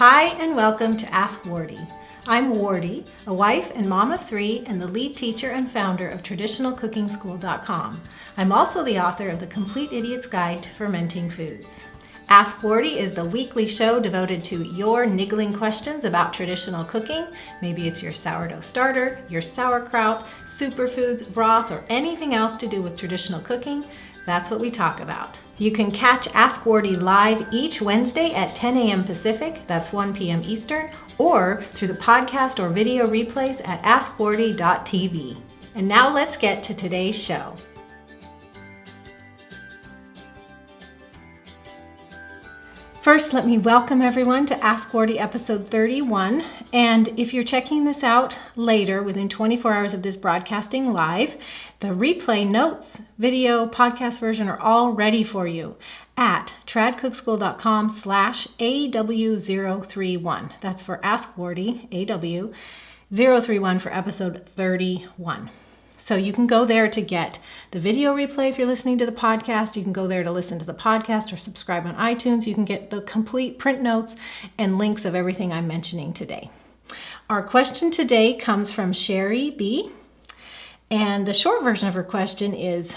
Hi and welcome to Ask Wardee. I'm Wardee, a wife and mom of three and the lead teacher and founder of TraditionalCookingSchool.com. I'm also the author of The Complete Idiot's Guide to Fermenting Foods. Ask Wardee is the weekly show devoted to your niggling questions about traditional cooking. Maybe it's your sourdough starter, your sauerkraut, superfoods, broth, or anything else to do with traditional cooking. That's what we talk about. You can catch Ask Wardee live each Wednesday at 10 a.m. Pacific, that's 1 p.m. Eastern, or through the podcast or video replays at askwardee.tv. And now let's get to today's show. First, let me welcome everyone to Ask Wardee episode 31. And if you're checking this out later, within 24 hours of this broadcasting live, the replay notes, video, podcast version are all ready for you at tradcookschool.com/AW031. That's for Ask Wardee, AW031 for episode 31. So you can go there to get the video replay if you're listening to the podcast. You can go there to listen to the podcast or subscribe on iTunes. You can get the complete print notes and links of everything I'm mentioning today. Our question today comes from Cheri B. And the short version of her question is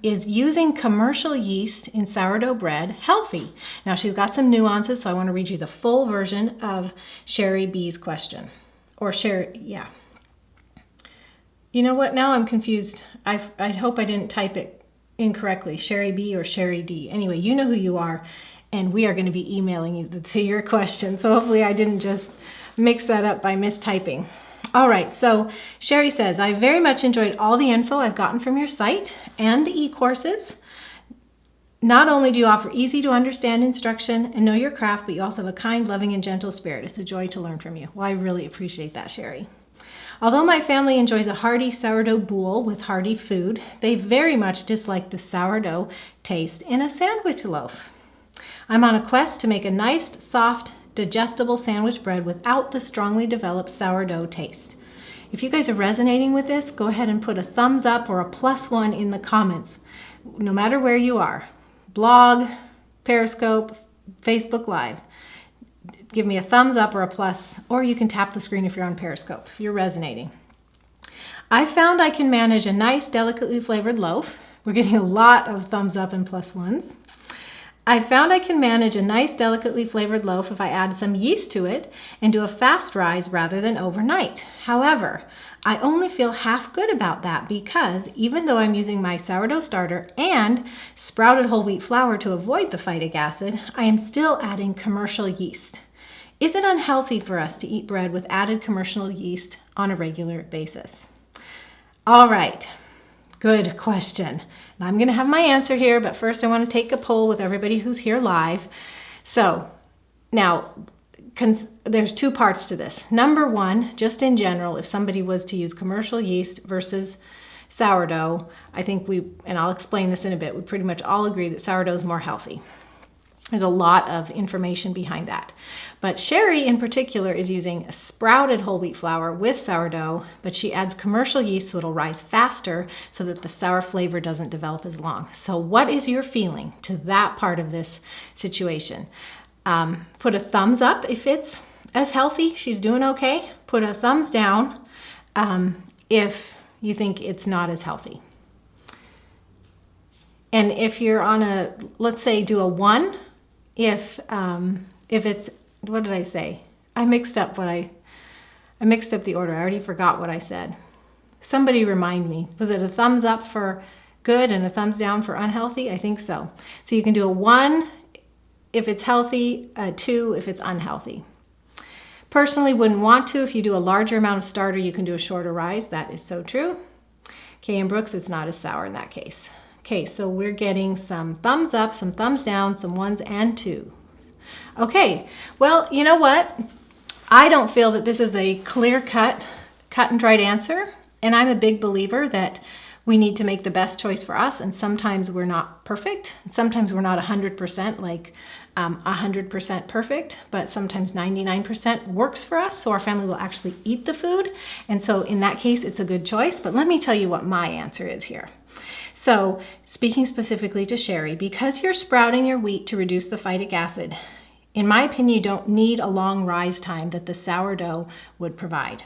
using commercial yeast in sourdough bread healthy? Now she's got some nuances, so I want to read you the full version of Cheri B's question. You know what? Now I'm confused. I hope I didn't type it incorrectly. Cheri B or Cheri D. Anyway, you know who you are, and we are going to be emailing you to your question. So hopefully I didn't just mix that up by mistyping. All right, so Cheri says, I very much enjoyed all the info I've gotten from your site and the e-courses. Not only do you offer easy to understand instruction and know your craft, but you also have a kind, loving, and gentle spirit. It's a joy to learn from you. Well, I really appreciate that, Cheri. Although my family enjoys a hearty sourdough boule with hearty food, they very much dislike the sourdough taste in a sandwich loaf. I'm on a quest to make a nice, soft, digestible sandwich bread without the strongly developed sourdough taste. If you guys are resonating with this, go ahead and put a thumbs up or a +1 in the comments, no matter where you are. Blog, Periscope, Facebook Live. Give me a thumbs up or a plus, or you can tap the screen if you're on Periscope, if you're resonating. I found I can manage a nice, delicately flavored loaf. We're getting a lot of thumbs up and +1s. I found I can manage a nice, delicately flavored loaf if I add some yeast to it and do a fast rise rather than overnight. However, I only feel half good about that because even though I'm using my sourdough starter and sprouted whole wheat flour to avoid the phytic acid, I am still adding commercial yeast. Is it unhealthy for us to eat bread with added commercial yeast on a regular basis? All right, good question. And I'm going to have my answer here, but first I want to take a poll with everybody who's here live. So now there's two parts to this. Number one, just in general, if somebody was to use commercial yeast versus sourdough, I think and I'll explain this in a bit, we pretty much all agree that sourdough is more healthy. There's a lot of information behind that. But Cheri in particular is using a sprouted whole wheat flour with sourdough, but she adds commercial yeast so it'll rise faster so that the sour flavor doesn't develop as long. So what is your feeling to that part of this situation? Put a thumbs up if it's as healthy, she's doing okay. Put a thumbs down if you think it's not as healthy. And if you're on let's say do a 1, if it's, what did I say? I mixed up the order. I already forgot what I said. Somebody remind me. Was it a thumbs up for good and a thumbs down for unhealthy? I think so. So you can do a 1 if it's healthy, a 2 if it's unhealthy. Personally, wouldn't want to. If you do a larger amount of starter, you can do a shorter rise. That is so true. Kay and Brooks, it's not as sour in that case. Okay, so we're getting some thumbs up, some thumbs down, some 1s and 2s. Okay, well, you know what? I don't feel that this is a clear-cut, cut-and-dried answer, and I'm a big believer that we need to make the best choice for us, and sometimes we're not perfect. Sometimes we're not 100% 100% perfect, but sometimes 99% works for us, so our family will actually eat the food, and so in that case, it's a good choice. But let me tell you what my answer is here. So speaking specifically to Cheri, because you're sprouting your wheat to reduce the phytic acid, In my opinion, you don't need a long rise time that the sourdough would provide.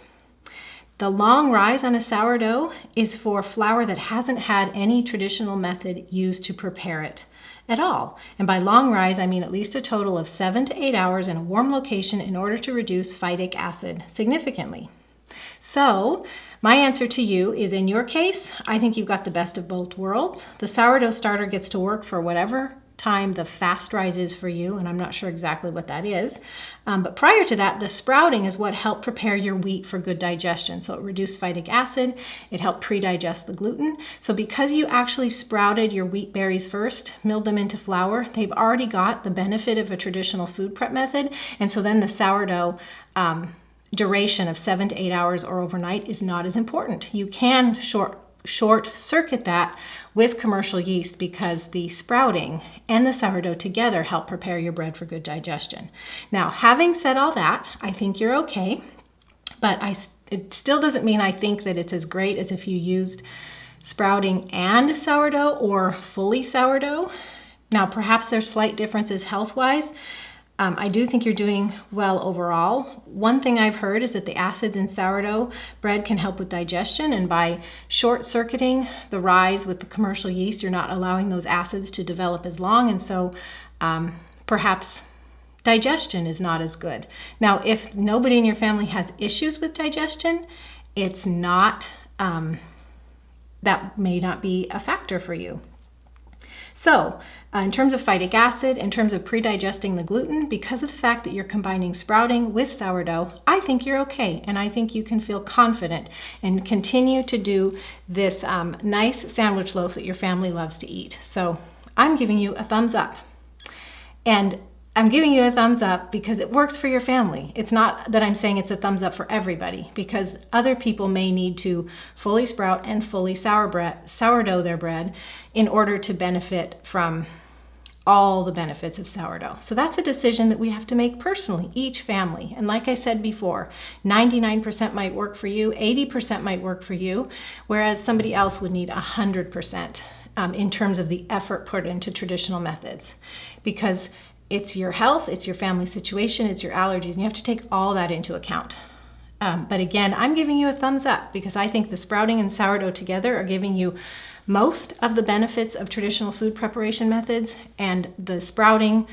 The long rise on a sourdough is for flour that hasn't had any traditional method used to prepare it at all. And by long rise, I mean at least a total of 7 to 8 hours in a warm location in order to reduce phytic acid significantly. So my answer to you is, in your case, I think you've got the best of both worlds. The sourdough starter gets to work for whatever time the fast rise is for you, and I'm not sure exactly what that is. But prior to that, the sprouting is what helped prepare your wheat for good digestion. So it reduced phytic acid, it helped pre-digest the gluten. So because you actually sprouted your wheat berries first, milled them into flour, they've already got the benefit of a traditional food prep method. And so then the sourdough duration of 7 to 8 hours or overnight is not as important. You can short circuit that with commercial yeast because the sprouting and the sourdough together help prepare your bread for good digestion. Now, having said all that, I think you're okay, but it still doesn't mean I think that it's as great as if you used sprouting and sourdough or fully sourdough. Now, perhaps there's slight differences health-wise. I do think you're doing well overall. One thing I've heard is that the acids in sourdough bread can help with digestion, and by short-circuiting the rise with the commercial yeast, you're not allowing those acids to develop as long, and so perhaps digestion is not as good. Now, if nobody in your family has issues with digestion, it's not, that may not be a factor for you. So, in terms of phytic acid, in terms of pre-digesting the gluten, because of the fact that you're combining sprouting with sourdough, I think you're okay, and I think you can feel confident and continue to do this nice sandwich loaf that your family loves to eat. So I'm giving you a thumbs up. And I'm giving you a thumbs up because it works for your family. It's not that I'm saying it's a thumbs up for everybody, because other people may need to fully sprout and fully sourdough their bread in order to benefit from all the benefits of sourdough. So that's a decision that we have to make personally, each family. And like I said before, 99% might work for you, 80% might work for you, whereas somebody else would need 100% in terms of the effort put into traditional methods. Because it's your health, it's your family situation, it's your allergies, and you have to take all that into account. But again, I'm giving you a thumbs up because I think the sprouting and sourdough together are giving you most of the benefits of traditional food preparation methods, and the sprouting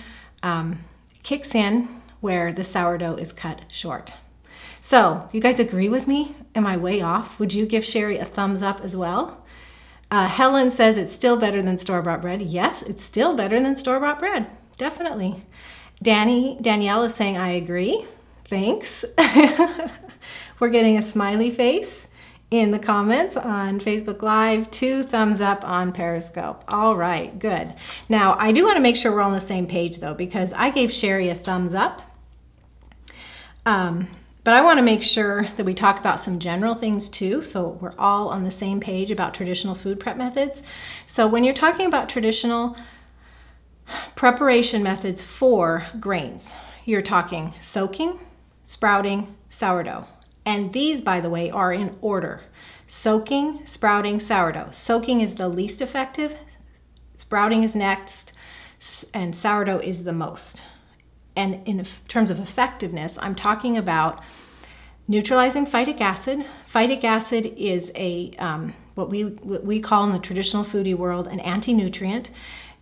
kicks in where the sourdough is cut short. So, you guys agree with me? Am I way off? Would you give Cheri a thumbs up as well? Helen says it's still better than store-bought bread. Yes, it's still better than store-bought bread. Definitely. Danielle is saying, I agree. Thanks. We're getting a smiley face in the comments on Facebook Live. 2 thumbs up on Periscope. All right, good. Now, I do want to make sure we're all on the same page, though, because I gave Cheri a thumbs up. But I want to make sure that we talk about some general things, too, so we're all on the same page about traditional food prep methods. So when you're talking about traditional preparation methods for grains, you're talking soaking, sprouting, sourdough. And these, by the way, are in order. Soaking, sprouting, sourdough. Soaking is the least effective, sprouting is next, and sourdough is the most. And in terms of effectiveness, I'm talking about neutralizing phytic acid. Phytic acid is what we call in the traditional foodie world an anti-nutrient.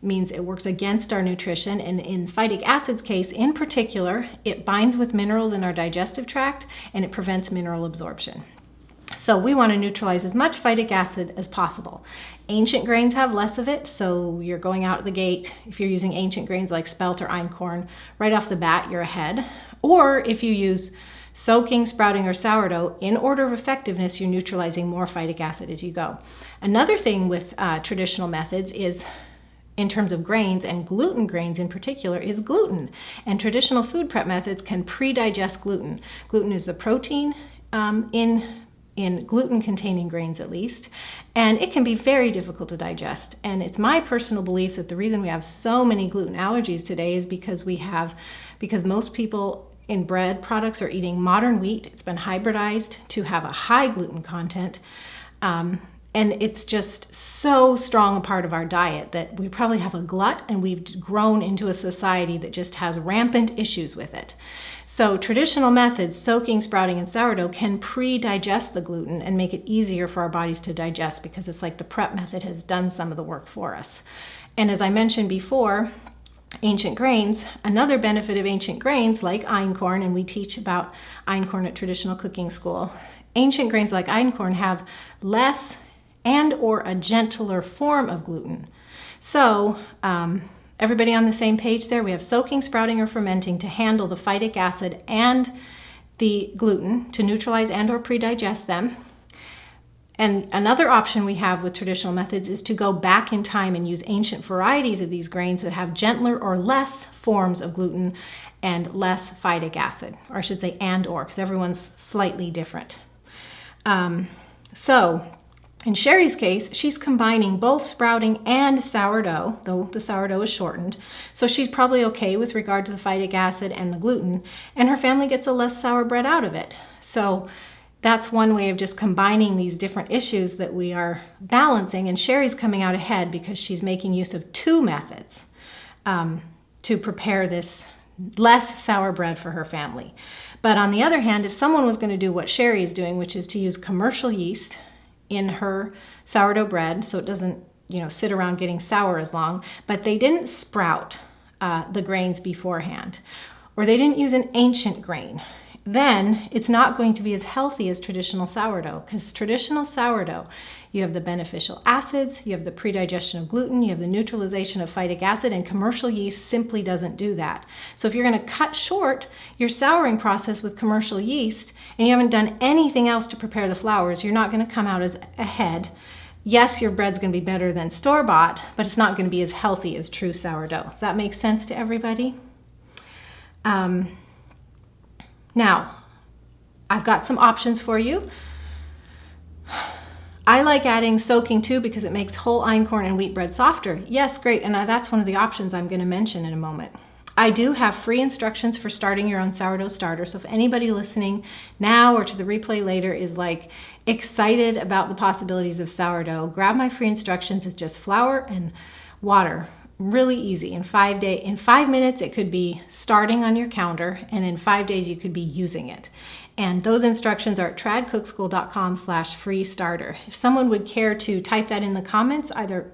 Means it works against our nutrition, and in phytic acid's case in particular, it binds with minerals in our digestive tract and it prevents mineral absorption. So we want to neutralize as much phytic acid as possible. Ancient grains have less of it, so you're going out the gate. If you're using ancient grains like spelt or einkorn, right off the bat you're ahead. Or if you use soaking, sprouting, or sourdough, in order of effectiveness, you're neutralizing more phytic acid as you go. Another thing with traditional methods is, in terms of grains, and gluten grains in particular, is gluten. And traditional food prep methods can pre-digest gluten. Gluten is the protein in gluten-containing grains, at least, and it can be very difficult to digest. And it's my personal belief that the reason we have so many gluten allergies today is because most people in bread products are eating modern wheat. It's been hybridized to have a high gluten content. And it's just so strong a part of our diet that we probably have a glut, and we've grown into a society that just has rampant issues with it. So traditional methods, soaking, sprouting, and sourdough, can pre-digest the gluten and make it easier for our bodies to digest, because it's like the prep method has done some of the work for us. And as I mentioned before, ancient grains, another benefit of ancient grains like einkorn, and we teach about einkorn at Traditional Cooking School, ancient grains like einkorn have less and or a gentler form of gluten. So everybody on the same page there? We have soaking, sprouting, or fermenting to handle the phytic acid and the gluten, to neutralize and or pre-digest them. And another option we have with traditional methods is to go back in time and use ancient varieties of these grains that have gentler or less forms of gluten and less phytic acid, or I should say and or, because everyone's slightly different. So in Cheri's case, she's combining both sprouting and sourdough, though the sourdough is shortened. So she's probably okay with regard to the phytic acid and the gluten, and her family gets a less sour bread out of it. So that's one way of just combining these different issues that we are balancing. And Cheri's coming out ahead because she's making use of two methods to prepare this less sour bread for her family. But on the other hand, if someone was going to do what Cheri is doing, which is to use commercial yeast in her sourdough bread so it doesn't, sit around getting sour as long, but they didn't sprout the grains beforehand, or they didn't use an ancient grain, then it's not going to be as healthy as traditional sourdough, because traditional sourdough, you have the beneficial acids, you have the predigestion of gluten, you have the neutralization of phytic acid, and commercial yeast simply doesn't do that. So if you're going to cut short your souring process with commercial yeast and you haven't done anything else to prepare the flours, you're not going to come out as ahead. Yes, your bread's going to be better than store-bought, but it's not going to be as healthy as true sourdough. Does that make sense to everybody? Now, I've got some options for you. I like adding soaking too because it makes whole einkorn and wheat bread softer. Yes, great, and that's one of the options I'm going to mention in a moment. I do have free instructions for starting your own sourdough starter, so if anybody listening now or to the replay later is excited about the possibilities of sourdough, grab my free instructions. It's just flour and water. Really easy. In 5 minutes, it could be starting on your counter, and in 5 days, you could be using it. And those instructions are at tradcookschool.com/free starter. If someone would care to type that in the comments, either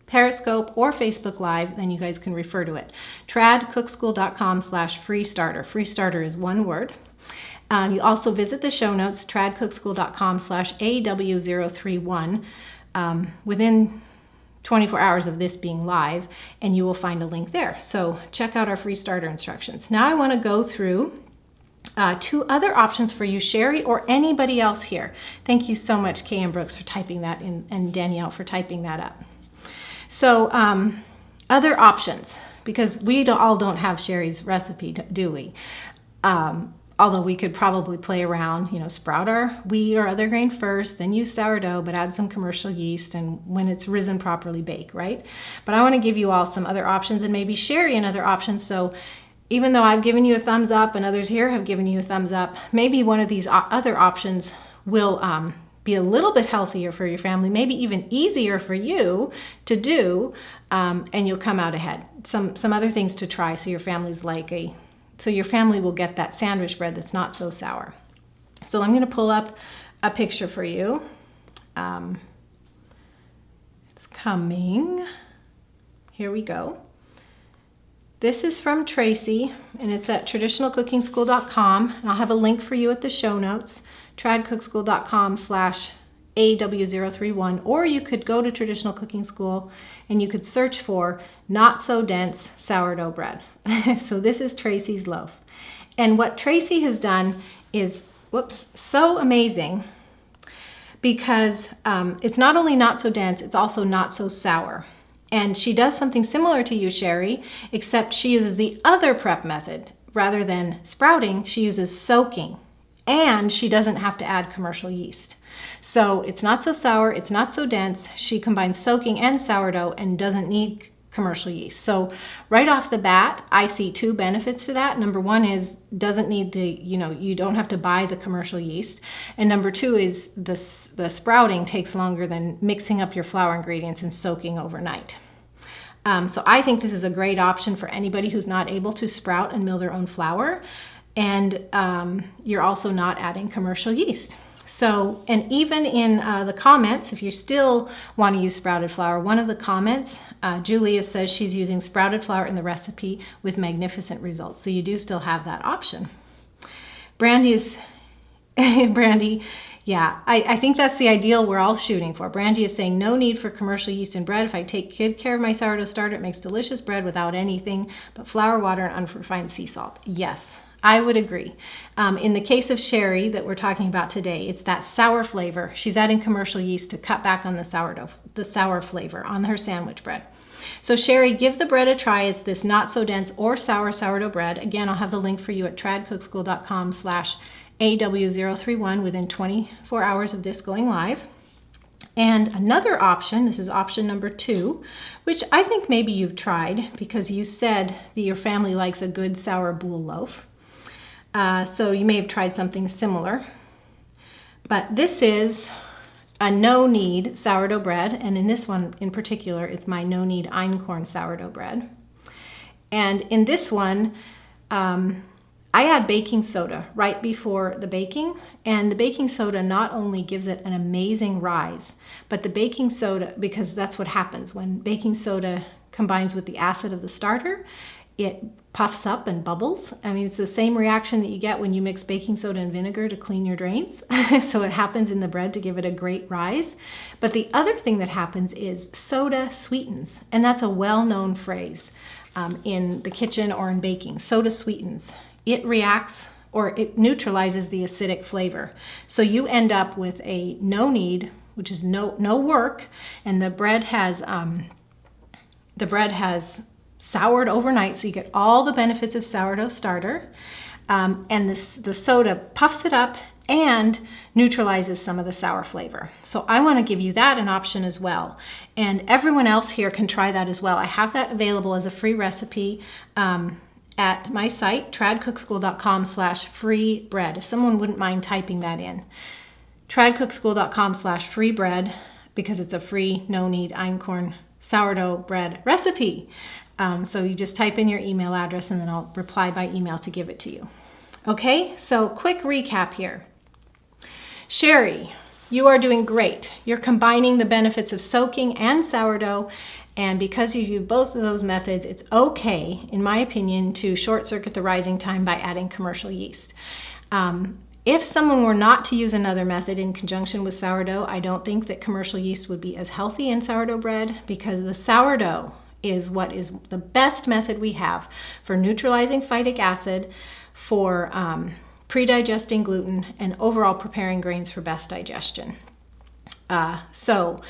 Periscope or Facebook Live, then you guys can refer to it. tradcookschool.com/free starter. Free starter is one word. You also visit the show notes, tradcookschool.com/AW031, within 24 hours of this being live, and you will find a link there. So check out our free starter instructions. Now I want to go through two other options for you, Cheri, or anybody else here. Thank you so much, Kay and Brooks, for typing that in, and Danielle for typing that up. So other options, because we all don't have Cheri's recipe, do we? Although we could probably play around, sprout our wheat or other grain first, then use sourdough, but add some commercial yeast, and when it's risen properly, bake, right? But I want to give you all some other options, and maybe Cheri another option. So even though I've given you a thumbs up and others here have given you a thumbs up, maybe one of these other options will be a little bit healthier for your family, maybe even easier for you to do, and you'll come out ahead. Some other things to try so your family's so your family will get that sandwich bread that's not so sour. So I'm going to pull up a picture for you. It's coming. Here we go. This is from Tracy, and it's at traditionalcookingschool.com. And I'll have a link for you at the show notes, tradcookschool.com/AW031, or you could go to Traditional Cooking School and you could search for not so dense sourdough bread. So this is Tracy's loaf. And what Tracy has done is, so amazing, because it's not only not so dense, it's also not so sour. And she does something similar to you, Cheri, except she uses the other prep method. Rather than sprouting, she uses soaking. And she doesn't have to add commercial yeast. So it's not so sour, it's not so dense. She combines soaking and sourdough and doesn't need commercial yeast. So right off the bat, I see two benefits to that. Number one is doesn't need you don't have to buy the commercial yeast. And number two is the sprouting takes longer than mixing up your flour ingredients and soaking overnight. So I think this is a great option for anybody who's not able to sprout and mill their own flour. And you're also not adding commercial yeast. So, and even in the comments, if you still want to use sprouted flour, one of the comments, Julia says she's using sprouted flour in the recipe with magnificent results. So you do still have that option. Brandy, yeah, I think that's the ideal we're all shooting for. Brandy is saying no need for commercial yeast in bread. If I take good care of my sourdough starter, it makes delicious bread without anything but flour, water, and unrefined sea salt. Yes. I would agree. In the case of Cheri that we're talking about today, it's that sour flavor. She's adding commercial yeast to cut back on the sour flavor on her sandwich bread. So Cheri, give the bread a try. It's this not so dense or sour sourdough bread. Again, I'll have the link for you at tradcookschool.com/AW031 within 24 hours of this going live. And another option, this is option number 2, which I think maybe you've tried because you said that your family likes a good sour boule loaf. So you may have tried something similar, but this is a no-knead sourdough bread, and in this one in particular, it's my no-knead Einkorn sourdough bread. And in this one, I add baking soda right before the baking, and the baking soda not only gives it an amazing rise, but the baking soda, because that's what happens when baking soda combines with the acid of the starter, it puffs up and bubbles. I mean, it's the same reaction that you get when you mix baking soda and vinegar to clean your drains. So it happens in the bread to give it a great rise. But the other thing that happens is soda sweetens, and that's a well-known phrase in the kitchen or in baking. Soda sweetens. It reacts or it neutralizes the acidic flavor. So you end up with a no-knead, which is no work, and the bread has soured overnight, so you get all the benefits of sourdough starter, and the soda puffs it up and neutralizes some of the sour flavor. So I want to give you that an option as well, and everyone else here can try that as well. I have that available as a free recipe at my site, tradcookschool.com/free bread. If someone wouldn't mind typing that in, tradcookschool.com/free bread, because it's a free no-knead Einkorn sourdough bread recipe. So you just type in your email address and then I'll reply by email to give it to you. Okay, so quick recap here. Cheri, you are doing great. You're combining the benefits of soaking and sourdough, and because you use both of those methods, it's okay, in my opinion, to short circuit the rising time by adding commercial yeast. If someone were not to use another method in conjunction with sourdough, I don't think that commercial yeast would be as healthy in sourdough bread, because the sourdough is what is the best method we have for neutralizing phytic acid, for pre-digesting gluten, and overall preparing grains for best digestion. So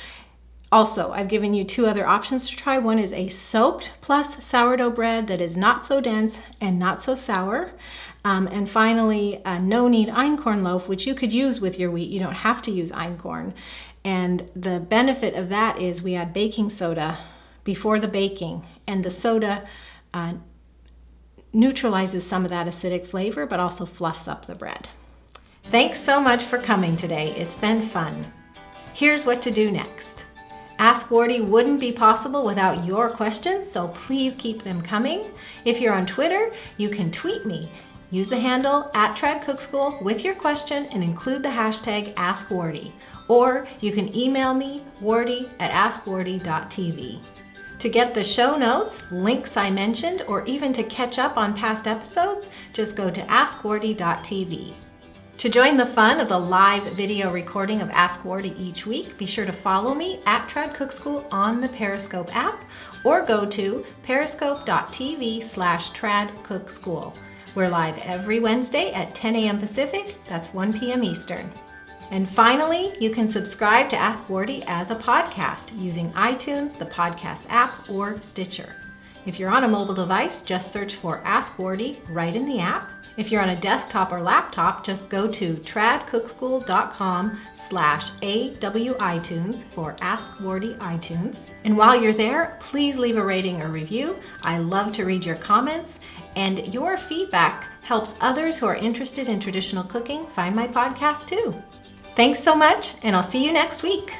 also, I've given you 2 other options to try. One is a soaked plus sourdough bread that is not so dense and not so sour. And finally, a no-knead Einkorn loaf, which you could use with your wheat. You don't have to use Einkorn. And the benefit of that is we add baking soda before the baking, and the soda neutralizes some of that acidic flavor, but also fluffs up the bread. Thanks so much for coming today. It's been fun. Here's what to do next. Ask Wardee wouldn't be possible without your questions, so please keep them coming. If you're on Twitter, you can tweet me. Use the handle @TradCookSchool with your question and include the hashtag AskWardee. Or you can email me, wardee@askwardee.tv. To get the show notes, links I mentioned, or even to catch up on past episodes, just go to askwardee.tv. To join the fun of the live video recording of Ask Wardee each week, be sure to follow me @TradCookSchool on the Periscope app, or go to periscope.tv/TradCookSchool. We're live every Wednesday at 10 a.m. Pacific, that's 1 p.m. Eastern. And finally, you can subscribe to Ask Wardee as a podcast using iTunes, the podcast app, or Stitcher. If you're on a mobile device, just search for Ask Wardee right in the app. If you're on a desktop or laptop, just go to tradcookschool.com/awitunes for Ask Wardee iTunes. And while you're there, please leave a rating or review. I love to read your comments, and your feedback helps others who are interested in traditional cooking find my podcast too. Thanks so much, and I'll see you next week.